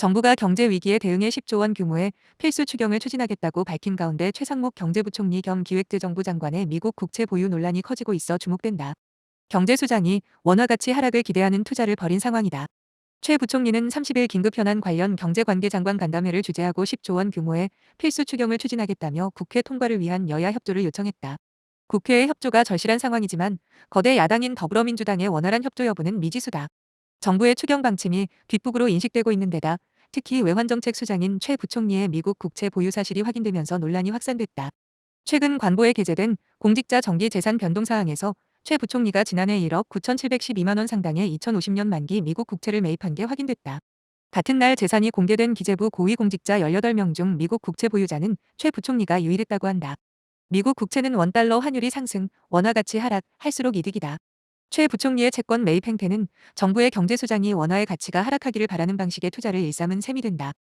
정부가 경제 위기에 대응해 10조 원 규모의 필수 추경을 추진하겠다고 밝힌 가운데 최상목 경제부총리 겸 기획재정부 장관의 미국 국채 보유 논란이 커지고 있어 주목된다. 경제수장이 원화 가치 하락을 기대하는 투자를 벌인 상황이다. 최 부총리는 30일 긴급현안 관련 경제관계장관 간담회를 주재하고 10조 원 규모의 필수 추경을 추진하겠다며 국회 통과를 위한 여야 협조를 요청했다. 국회의 협조가 절실한 상황이지만 거대 야당인 더불어민주당의 원활한 협조 여부는 미지수다. 정부의 추경 방침이 뒷북으로 인식되고 있는 데다 특히 외환정책 수장인 최 부총리의 미국 국채 보유 사실이 확인되면서 논란이 확산됐다. 최근 관보에 게재된 공직자 정기 재산 변동 사항에서 최 부총리가 지난해 1억 9,712만 원 상당의 2050년 만기 미국 국채를 매입한 게 확인됐다. 같은 날 재산이 공개된 기재부 고위공직자 18명 중 미국 국채 보유자는 최 부총리가 유일했다고 한다. 미국 국채는 원달러 환율이 상승, 원화 가치 하락, 할수록 이득이다. 최 부총리의 채권 매입 행태는 정부의 경제수장이 원화의 가치가 하락하기를 바라는 방식의 투자를 일삼은 셈이 된다.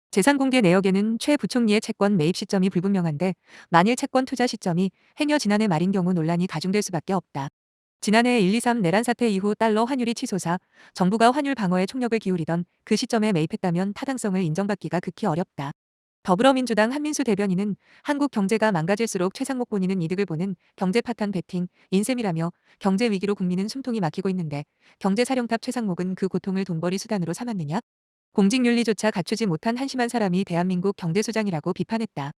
재산 공개 내역에는 최 부총리의 채권 매입 시점이 불분명한데 만일 채권 투자 시점이 행여 지난해 말인 경우 논란이 가중될 수밖에 없다. 지난해 1.23 내란 사태 이후 달러 환율이 치솟아 정부가 환율 방어에 총력을 기울이던 그 시점에 매입했다면 타당성을 인정받기가 극히 어렵다. 더불어민주당 한민수 대변인은 한국 경제가 망가질수록 최상목 본인은 이득을 보는 경제 파탄 베팅, 인셈이라며 경제 위기로 국민은 숨통이 막히고 있는데 경제 사령탑 최상목은 그 고통을 돈벌이 수단으로 삼았느냐? 공직윤리조차 갖추지 못한 한심한 사람이 대한민국 경제수장이라고 비판했다.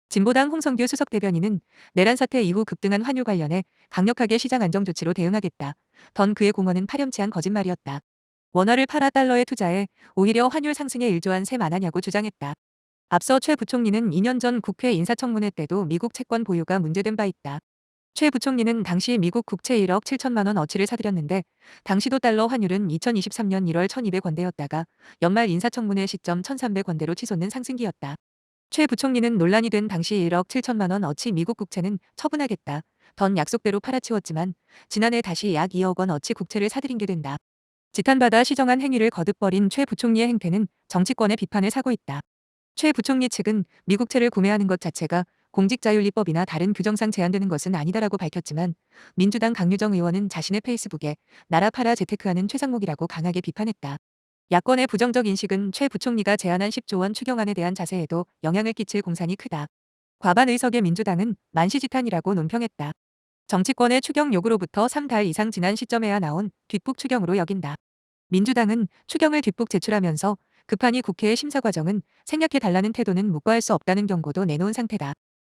진보당 홍성규 수석 대변인은 내란 사태 이후 급등한 환율 관련해 강력하게 시장 안정 조치로 대응하겠다. 던 그의 공언은 파렴치한 거짓말이었다. 원화를 팔아 달러에 투자해 오히려 환율 상승에 일조한 셈 안 하냐고 주장했다. 앞서 최 부총리는 2년 전 국회 인사청문회 때도 미국 채권 보유가 문제된 바 있다. 최 부총리는 당시 미국 국채 1억 7천만 원 어치를 사들였는데 당시도 달러 환율은 2023년 1월 1,200원대였다가 연말 인사청문회 시점 1,300원대로 치솟는 상승기였다. 최 부총리는 논란이 된 당시 1억 7천만 원 어치 미국 국채는 처분하겠다. 던 약속대로 팔아치웠지만 지난해 다시 약 2억 원 어치 국채를 사들인 게 된다. 지탄받아 시정한 행위를 거듭 벌인 최 부총리의 행태는 정치권의 비판을 사고 있다. 최 부총리 측은 미국채를 구매하는 것 자체가 공직자윤리법이나 다른 규정상 제한되는 것은 아니다라고 밝혔지만 민주당 강유정 의원은 자신의 페이스북에 나라 팔아 재테크하는 최상목이라고 강하게 비판했다. 야권의 부정적 인식은 최 부총리가 제안한 10조 원 추경안에 대한 자세에도 영향을 끼칠 공산이 크다. 과반 의석의 민주당은 만시지탄이라고 논평했다. 정치권의 추경 요구로부터 3달 이상 지난 시점에야 나온 뒷북 추경으로 여긴다. 민주당은 추경을 뒷북 제출하면서 급하니 국회의 심사 과정은 생략해달라는 태도는 묵과할 수 없다는 경고도 내놓은 상태다.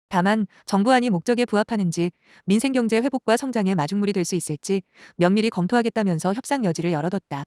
다만 정부안이 목적에 부합하는지 민생경제 회복과 성장의 마중물이 될 수 있을지 면밀히 검토하겠다면서 협상 여지를 열어뒀다.